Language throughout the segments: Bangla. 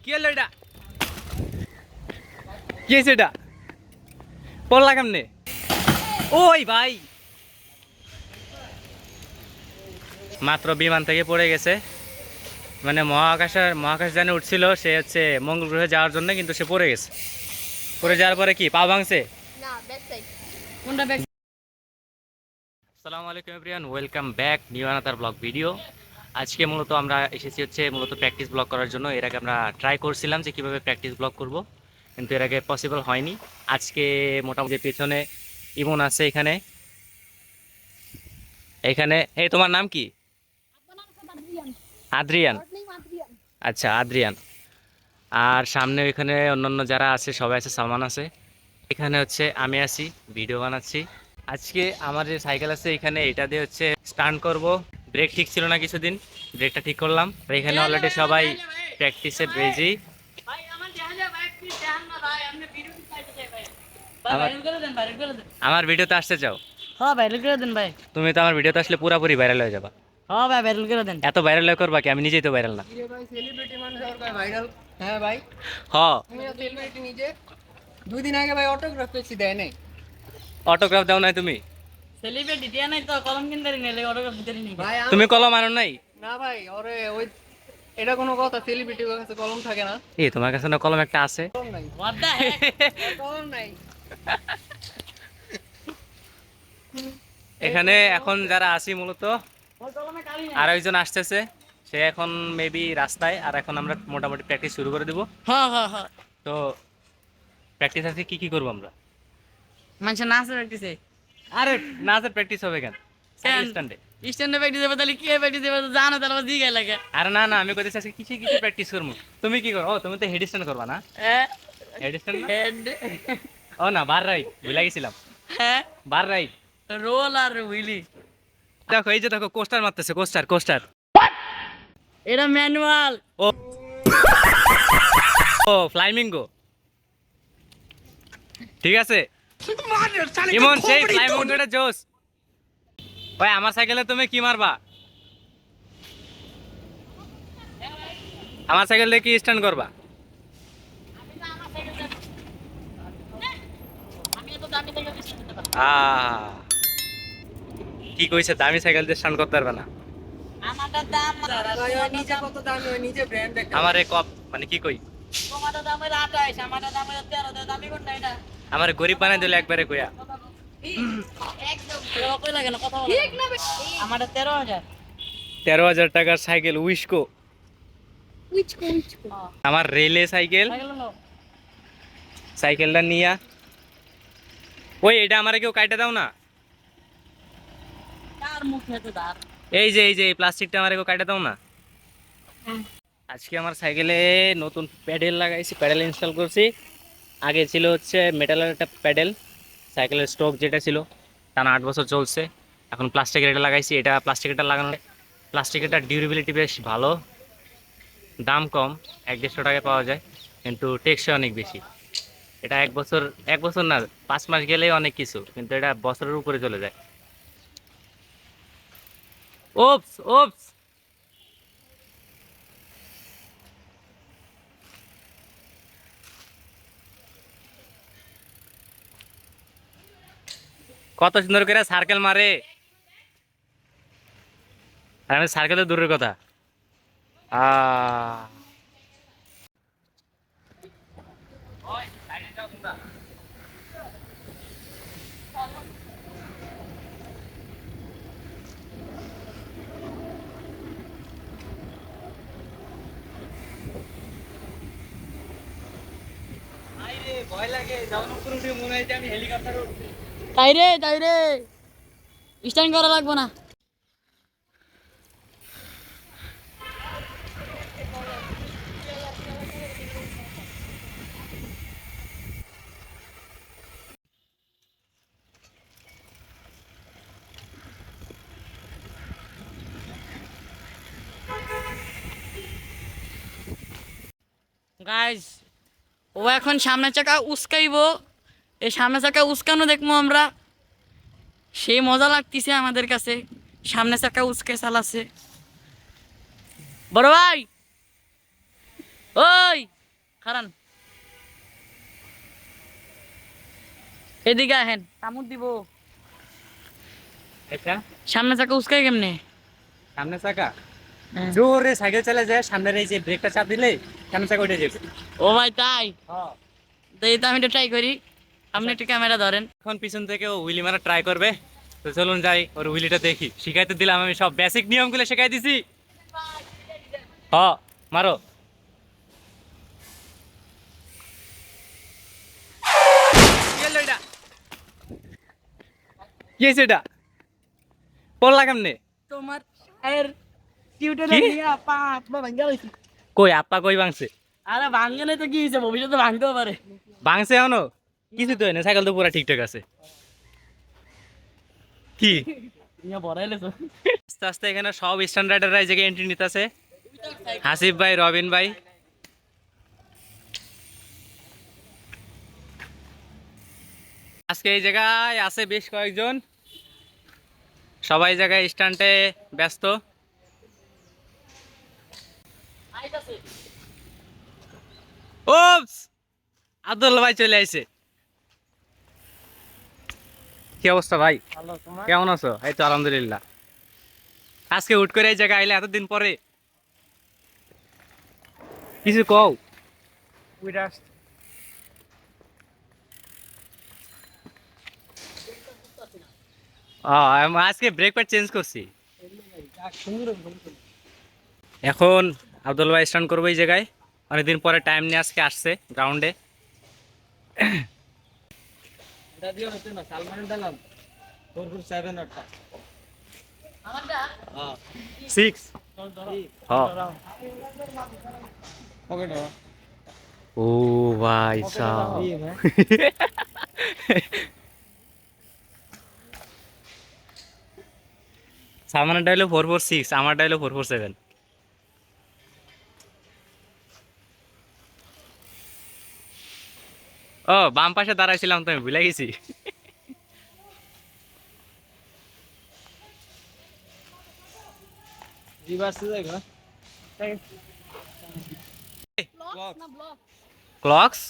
কি হলো এটা? কি হয়েছে এটা? পড়লা কেমনে? ওই ভাই মাত্র বিমান থেকে পড়ে গেছে, মানে মহাকাশযানে উঠছিল, সে হচ্ছে মঙ্গল গ্রহে যাওয়ার জন্য, কিন্তু সে পড়ে গেছে। পড়ে যাওয়ার পরে কি পা ভাঙছে? না, ব্যাক সাইড। কোনটা ব্যাক? আসসালামু আলাইকুম everyone, welcome back new another blog video. আজকে মূলত আমরা এসেছি হচ্ছে মূলত প্র্যাকটিস ব্লগ করার জন্য। এর আগে আমরা ট্রাই করছিলাম যে কীভাবে প্র্যাকটিস ব্লগ করব, কিন্তু এর আগে পসিবল হয়নি। আজকে মোটামুটি পেছনে ইমন আছে, এখানে এখানে এই তোমার নাম কি? আদ্রিয়ান। আচ্ছা আদ্রিয়ান। আর সামনে এখানে অন্যান্য যারা আছে সবাই আছে, সালমান আছে, এখানে হচ্ছে আমি আছি, ভিডিও বানাচ্ছি। আজকে আমার যে সাইকেল আছে এখানে, এটা দিয়ে হচ্ছে স্টান্ট করব। ব্রেক ঠিক ছিল না কিছুদিন, ব্রেকটা ঠিক করলাম। আর এখানে অলরেডি সবাই প্র্যাকটিসে বেজি। আমার ভিডিওতে আসতে চাও? হ্যাঁ, ভাইরাল করে দেন ভাই। তুমি তো আমার ভিডিওতে আসলে পুরোপুরি ভাইরাল হয়ে যাবা। হ্যাঁ ভাই, ভাইরাল করে দেন। এত ভাইরাল করবা কি? আমি নিজেই তো ভাইরাল না। ভাই সেলিব্রিটি মানুষ আর ভাই ভাইরাল। হ্যাঁ ভাই, হ, তুমি সেলিব্রিটি নিজে। 2 দিন আগে ভাই অটোগ্রাফ পেয়েছি, দেয় নাই। অটোগ্রাফ দাও নাই তুমি? সেলিব্রিটি দিয়া নাই তো, কলম কিনতে নিলে অটোগ্রাফ দিতে নি। ভাই তুমি কলম আনো নাই? না ভাই, ওরে ওই এটা কোনো কথা? সেলিব্রিটির কাছে কলম থাকে না? এই তোমার কাছে না কলম একটা আছে? কলম নাই, হোয়াট দ্য হেক? কলম নাই। এখানে এখন যারা আছি মূলত, ওই কলমে কালি নাই। আর একজন আসতেছে, সে এখন মেবি রাস্তায়। আর এখন আমরা মোটামুটি প্র্যাকটিস শুরু করে দিব। হ্যাঁ হ্যাঁ হ্যাঁ। তো প্র্যাকটিস আছে কি কি করবো আমরা? মানুষ নাচে প্র্যাকটিসে। আরে নাচের প্র্যাকটিস হবে কেন? কেন? স্ট্যান্ডে। স্ট্যান্ডে প্র্যাকটিস হবে তাহলে কি প্র্যাকটিস হবে তো জানো, তাহলে আবার জিগাই লাগে। আরে না না, আমি কইতেছি আজকে কিছু কিছু প্র্যাকটিস করবো। তুমি কি করো? ও তুমি তো হেড স্ট্যান্ড করবা না? হ্যাঁ হেড স্ট্যান্ড না? হেড। ও না, বার রাইট ভুলে গেছিলাম। হ্যাঁ, বার রাইট। রোল আর হুইলি। দেখো এই যে দেখো, কোস্টার মারতেছে, কোস্টার কোস্টার। এটা ম্যানুয়াল। ও ও ফ্লাইমিঙ্গো। ঠিক আছে ইমন, সেই ফ্লাইমিঙ্গোটা জোস। ভাই আমার সাইকেলে তুমি কি মারবা? আমার সাইকেল দিয়ে কি স্ট্যান্ড করবা? আমি এত দামি থেকে স্ট্যান্ড করতে পারবো। আহ, কি কইছে? দামি সাইকেল দিয়ে স্ট্যান্ড করতে পারবে না? আমারটা দাম ভাই ও নিজে কত দামি, ও নিজে ব্র্যান্ড একটা। আমার এই কপ মানে কি কই, তোমারটা দামের 28, আমারটা দামের 13, দামি কোনটা এটা? আমার গরিব বানাই দিলে একবারে কইয়া। একদম কই লাগে না কথা বলা ঠিক না। আমারটা 13,000। 13,000 টাকার সাইকেল উইস্কো। আমার রেলে সাইকেল, সাইকেল নাও। সাইকেলটা নিয়া। ওই এটা আমারে কেউ কাইটা দাও না। কার মুখে তো দাঁড়। এই যে এই প্লাস্টিকটা আমারে কেউ কাইটা দাও না। আজকে আমার সাইকেলে নতুন প্যাডেল লাগাইছি, প্যাডেল ইনস্টল করছি। আগে ছিল হচ্ছে মেটালের একটা প্যাডেল, সাইকেলের স্টক যেটা ছিল, টানা 8 বছর চলছে। এখন প্লাস্টিকের এটা লাগাইছি। এটা প্লাস্টিকেরটা লাগানো, প্লাস্টিকেরটা ডিউরেবিলিটি বেশ ভালো, দাম কম, 1-150 টাকায় পাওয়া যায়, কিন্তু টেকসই অনেক বেশি। এটা 1 বছর, 1 বছর না 5 মাস গেলেই অনেক কিছু, কিন্তু এটা বছরের উপরে চলে যায়। ওপস ওপস। কত সুন্দর করে সার্কেল মারে, আর আমি সার্কেল তো দূরের কথা। আহ ভয় লাগে, যখন উপরে উঠে মনে হয় যে আমি হেলিকপ্টারে উঠছি। তাই রে স্ট্যান্ড করা লাগবে না। গাইস, ও এখন সামনের চাকা উস্কাইবো। এই সামনের চাকা উস্কানো দেখবো আমরা। সেই মজা লাগতেছে আমাদের কাছে, সামনের চাকা উস্কে চালাচ্ছে। বড় ভাই, ওই খারান এদিকে আহেন কামড় দিব এটা সামনে চাকা উস্কাই কেমনে সামনে চাকা হ্যাঁ। জোরে সাইকেল চালা যায়, সামনের এই যে ব্রেকটা চাপ দিলে সামনে চাকা উঠে যাবে। ও ভাই তাই হ্যাঁ, তো এই তো আমি একটু ট্রাই করি, আপনি একটু ক্যামেরা ধরেন। এখন পিছন থেকে ও হুইলি মারা ট্রাই করবে। তো চলুন যাই, ওর হুইলিটা দেখি। শিখাইতে দিলাম, আমি সব বেসিক নিয়মগুলো শিখাই দিছি। মারো। কি হলো এটা? কি হয়েছে এটা? পড়লা কেমনে? তোমার এর টিউটর কি? নিয়ে পা আপনা ভাঙ্গা হইছে। কই আপা কই ভাঙছে? আরে ভাঙ্গে নাই তো কি হইছে, ভবিষ্যতে ভাঙতেও পারে। ভাঙছে এখনো? কিছু তো হয় না, সাইকেল তো পুরা ঠিকঠাক আছে। কি নিয়ে বড়াইলে তো আস্তে আস্তে এখানে সব স্ট্যান্ডার্ডের এই জায়গায় এন্ট্রি নিতেছে। হাসিফ ভাই, রবিন ভাই। আজকে এই জায়গায় আছে বেশ কয়েকজন, সবাই এই জায়গায় স্ট্যান্ডে ব্যস্ত। ওপস, আব্দুল ভাই চলে আইছে। কি অবস্থা ভাই, ভালো তোমার? কেমন আছো? এই তো আলহামদুলিল্লাহ। আজকে হুট করে এই জায়গায় আইলে এতদিন পরে, কিছু কও। আজকে ব্রেক প্যাড চেঞ্জ করছি। এখন আব্দুল ভাই স্টান্ট করবো এই জায়গায়, অনেকদিন পরে টাইম নিয়ে আজকে আসছে গ্রাউন্ডে। সিক্স ও ভাই সাহেব, সালমানের ডাইলো 446, আমার ডাইলো 447। ও বাম পাশে দাঁড়াইছিলাম তো, আমি ভুলে গেছি। ক্লক্স,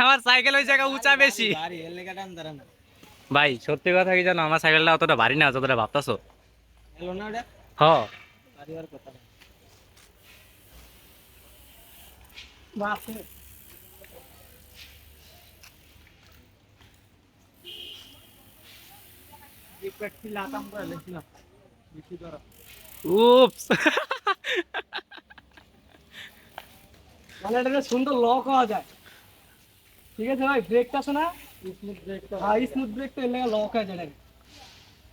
আমার সাইকেল ওই জায়গা উঁচা বেশি। ভাই সত্যি কথা কি জানো, আমার সাইকেলটা অতটা ভারী না যতটা ভাবতাছো। হ, উপস। মানে এটা সুন্দর লক হওয়া যায়, ঠিক আছে ভাই? ব্রেকটা আছে না, স্মুথ ব্রেকটা, হ্যাঁ স্মুথ ব্রেকটা এর লাগে লক হয়ে যায়।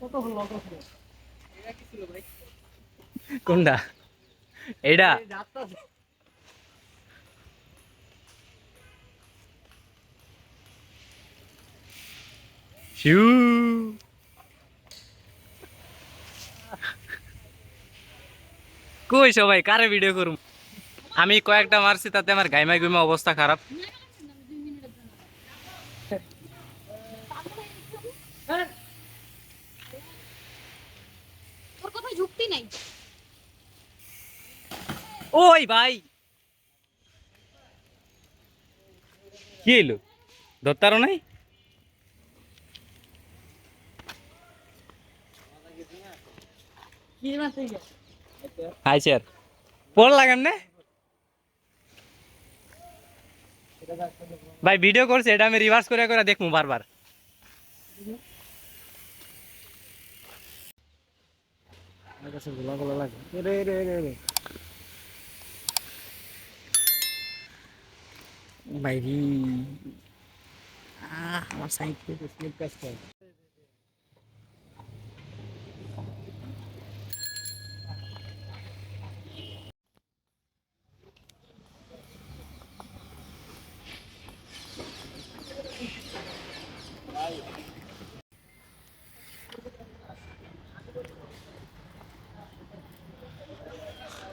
কত লক আছে এটা, কি ছিল ভাই? কোনটা এইটা? এই যাত্রা শিউ, কই সবাই কারে ভিডিও করুম? আমি কয়েকটা মারছি, তাতে আমার গাইমা গুইমা অবস্থা খারাপ। তোর কথায় যুক্তি নাই। ওই ভাই কি এলো, ধরতারও নাই। কি মাছ থেকে হাই স্যার, পড় লাগান না ভাই, ভিডিও করছে এটা, আমি রিভার্স করে করে দেখবো বারবার। বাইরি আমার সাইকেল স্লিপ কাজ করে।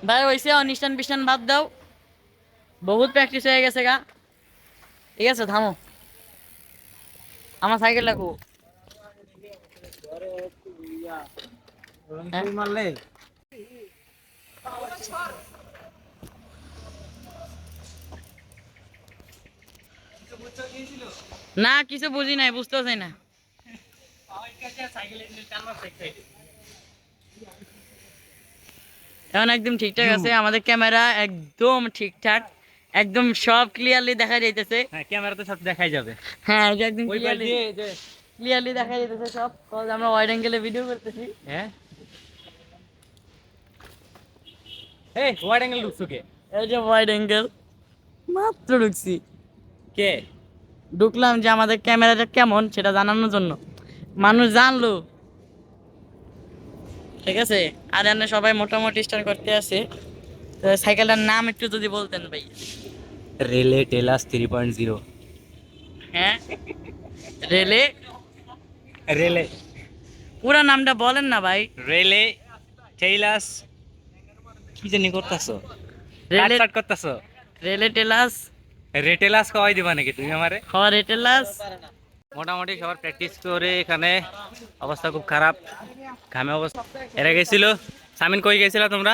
ভাই হইছে, অনুষ্ঠান বিষ্ঠান বাদ দাও, বহুত প্র্যাকটিস হয়ে গেছে গা। ঠিক আছে থামো, আমার সাইকেল রাখো। মারলে না কিছু বুঝি নাই, বুঝতেছি না। এখন একদম ঠিকঠাক আছে, আমাদের ক্যামেরা একদম ঠিকঠাক, একদম সব ক্লিয়ারলি দেখা যাইতেছে। হ্যাঁ ক্যামেরাতে সব দেখাই যাবে। হ্যাঁ এই যে একদম ওই পাশ দিয়ে যে ক্লিয়ারলি দেখা যাইতেছে সব, কারণ আমরা ওয়াইড অ্যাঙ্গেলে ভিডিও করতেছি। হ্যাঁ এই ওয়াইড অ্যাঙ্গেল ঢুকছো কে? এই যে ওয়াইড অ্যাঙ্গেল মাত্র ঢুকছি, কে? ঢুকলাম যে আমাদের ক্যামেরাটা কেমন সেটা জানানোর জন্য, মানুষ জানলো। ঠিক আছে, আর এনে সবাই মোটামুটি স্টার্ট করতে আছে। তো সাইকেলটার নাম একটু যদি বলতেন ভাই। রেলে টেলাস 3.0। হ্যাঁ রেলে, রেলে পুরা নামটা বলেন না ভাই। রেলে টেলাস কি জানি করতেছো? রেলে কাট করতেছো? রেলে টেলাস, রেটেলাস খাওয়াই দিবা নাকি তুমি আমারে? হওয়া রেটেলাস। মোটামুটি সবার প্র্যাকটিস করে এখানে অবস্থা খুব খারাপ, ঘামে অবস্থা। এরা গেছিল, সামিন কই গেছিল তোমরা?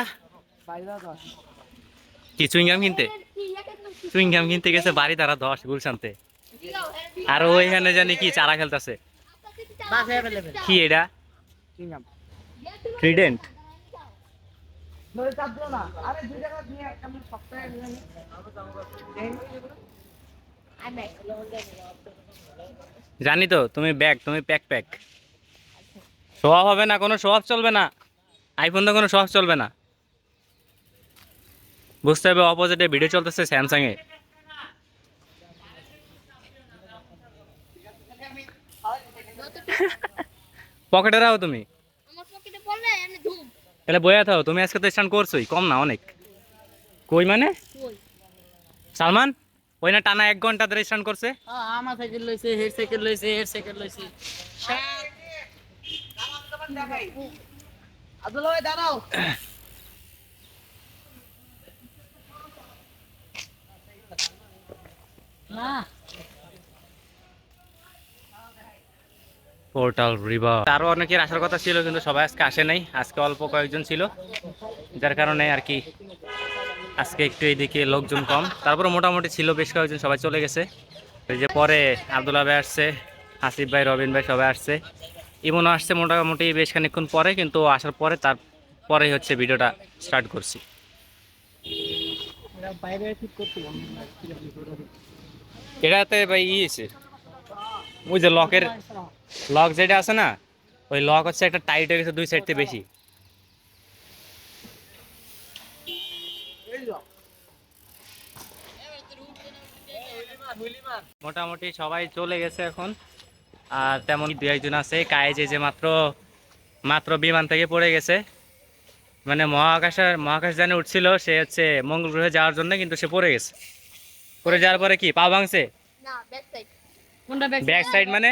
কি চুইংগাম কিনতে? চুইংগাম কিনতে গেছে বাড়ি ধারা 10 গুলশানতে। আর ওইখানে জানি কি চারা খেলতেছে। কি এটা? ট্রিডেন্ট? জানি তো তুমি ব্যাগ, তুমি প্যাক প্যাক। শো অফ হবে না, কোনো শো অফ চলবে না। আইফোন তো কোনো শো অফ চলবে না। বুঝতে হবে অপোজিটে ভিডিও চলতেছে স্যামসাং এ। পকেটে রাখো তুমি। তাহলে বইয়া থাও, তুমি আজকে তো স্টান্ট করছোই, কম না অনেক। কই মানে? সালমান ওই না টানা 1 ঘন্টা ধরে স্টান্ট করছে। আমার সাইকেল লইছে, হেড সাইকেল লইছে, হেড সাইকেল লইছে। আব্দুল্লাহ ভাই দাঁড়াও। না পোর্টাল রিভার আরো অনেকের আসার কথা ছিল কিন্তু সবাই আজকে আসে নাই, আজকে অল্প কয়েকজন ছিল যার কারণে আর কি আজকে একটু এইদিকে লোকজন কম। তারপরে মোটামুটি ছিল বেশ কয়েকজন, সবাই চলে গেছে। এই যে পরে আব্দুল্লাহ ভাই আসছে, হাসিফ ভাই, রবিন ভাই সবাই আসছে, ইমনও আসছে মোটামুটি বেশ খানিকক্ষণ পরে, কিন্তু আসার পরে তারপরে হচ্ছে ভিডিওটা স্টার্ট করছি। এটাতে ভাই ইয়েছে ওই যে লক যেটা আছে না, ওই লক হচ্ছে একটা টাইট হয়ে গেছে 2 সাইড থেকে বেশি। মোটামুটি সবাই চলে গেছে এখন, আর তেমন 2-1 জন আছে। কায়েজ যে মাত্র মাত্র বিমান থেকে পড়ে গেছে, মানে মহাকাশযানে উঠছিল, সে হচ্ছে মঙ্গল গ্রহে যাওয়ার জন্য, কিন্তু সে পড়ে গেছে। পড়ে যাওয়ার পরে কি পা ভাঙছে? কোনটা ব্যাক সাইড মানে?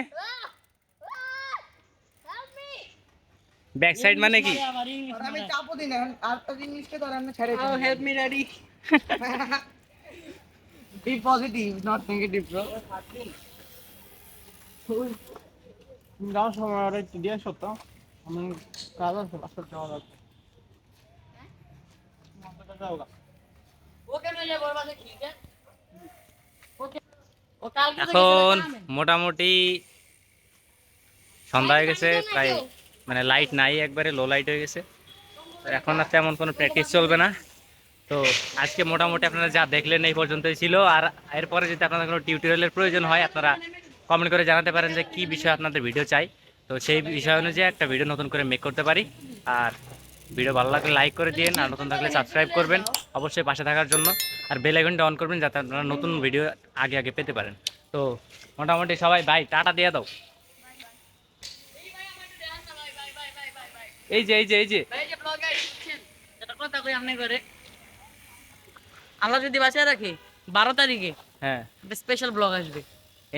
ব্যাক সাইড মানে কি? আমি চাপও দিই না, আরেকটা জিনিসকে তো আমি ছেড়ে দিই। Help me daddy. Be positive, not negative bro. যাওয়ার সময় ওরা একটু দিয়ে আসো তো, আমি কাজ আছে, বাসার যাওয়া লাগবে। ওকে নিয়ে যাবো বাসে, ঠিক আছে? ওকে ও কালকে তো এখন গেছে না। মোটামুটি সন্ধ্যা হয়ে গেছে প্রায়, মানে লাইট নাই, একবারে লো লাইট হয়ে গেছে। তো এখন আর তেমন কোনো প্র্যাকটিস চলবে না। তো আজকে মোটামুটি আপনারা যা দেখলেন এই পর্যন্তই ছিল। আর এরপরে যদি আপনাদের কোনো টিউটোরিয়ালের প্রয়োজন হয়, আপনারা কমেন্ট করে জানাতে পারেন যে কী বিষয়ে আপনাদের ভিডিও চাই। তো সেই বিষয় অনুযায়ী একটা ভিডিও নতুন করে মেক করতে পারি। আর ভিডিও ভালো লাগলে লাইক করে দিন, আর নতুন থাকলে সাবস্ক্রাইব করবেন অবশ্যই পাশে থাকার জন্য, আর বেল আইকনটা অন করবেন যাতে আপনারা নতুন ভিডিও আগে আগে পেতে পারেন। তো মোটামুটি সবাই বাই, টাটা দিয়ে দাও। এই যে ভাই যে ব্লগ আসছেন, এটা কথা কই আমনে করে। আল্লাহ যদি বাঁচিয়ে রাখে 12 তারিখে হ্যাঁ স্পেশাল ব্লগ আসবে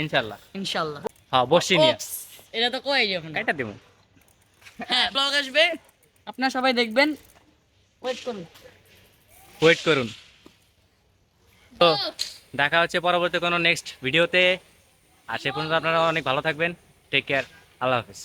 ইনশাল্লাহ। ইনশাআল্লাহ। হ্যাঁ বসি নিয়ে ওপস, এটা তো কই যখন কাইটা দেবো। হ্যাঁ ব্লগ আসবে, আপনারা সবাই দেখবেন, ওয়েট করুন। ওয়েট করুন। তো দেখা হচ্ছে পরবর্তী কোনো নেক্সট ভিডিওতে। আর সে পর্যন্ত আপনারা অনেক ভালো থাকবেন। টেক কেয়ার, আল্লাহ হাফেজ।